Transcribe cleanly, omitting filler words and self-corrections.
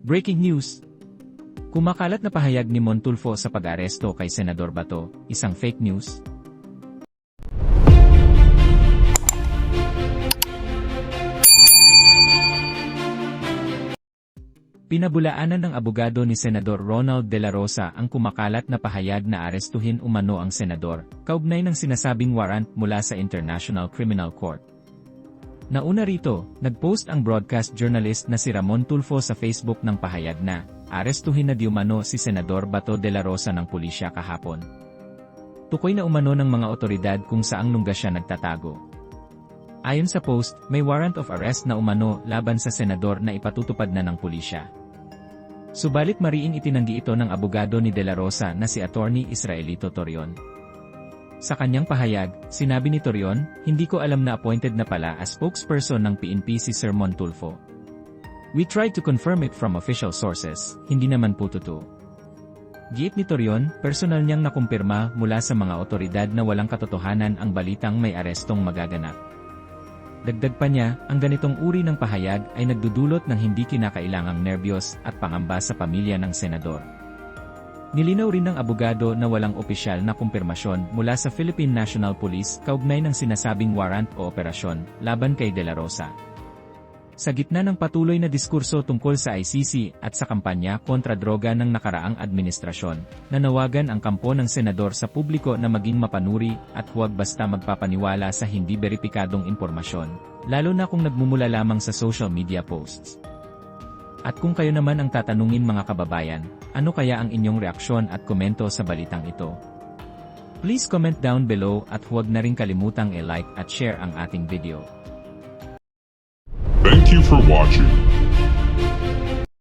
Breaking news! Kumakalat na pahayag ni Mon Tulfo sa pag-aresto kay Senador Bato, isang fake news? Pinabulaanan ng abogado ni Senador Ronald De La Rosa ang kumakalat na pahayag na arestuhin umano ang senador, kaugnay ng sinasabing warrant mula sa International Criminal Court. Nauna rito, nag-post ang broadcast journalist na si Ramon Tulfo sa Facebook ng pahayag na, arestuhin na di umano si Senador Bato de la Rosa ng pulisya kahapon. Tukoy na umano ng mga otoridad kung saang lugar siya nagtatago. Ayon sa post, may warrant of arrest na umano laban sa senador na ipatutupad na ng pulisya. Subalit mariing itinanggi ito ng abogado ni De La Rosa na si Attorney Israelito Torion. Sa kanyang pahayag, sinabi ni Torion, hindi ko alam na appointed na pala as spokesperson ng PNP si Sir Mon Tulfo. We tried to confirm it from official sources, hindi naman po totoo. Giit ni Torion, personal niyang nakumpirma mula sa mga otoridad na walang katotohanan ang balitang may arestong magaganap. Dagdag pa niya, ang ganitong uri ng pahayag ay nagdudulot ng hindi kinakailangang nerbiyos at pangamba sa pamilya ng senador. Nilinaw rin ng abogado na walang opisyal na kumpirmasyon mula sa Philippine National Police kaugnay ng sinasabing warrant o operasyon laban kay De La Rosa. Sa gitna ng patuloy na diskurso tungkol sa ICC at sa kampanya kontra droga ng nakaraang administrasyon, nanawagan ang kampo ng senador sa publiko na maging mapanuri at huwag basta magpapaniwala sa hindi beripikadong impormasyon, lalo na kung nagmumula lamang sa social media posts. At kung kayo naman ang tatanungin mga kababayan, ano kaya ang inyong reaksyon at komento sa balitang ito? Please comment down below at huwag na rin kalimutang i-like at share ang ating video. Thank you for watching.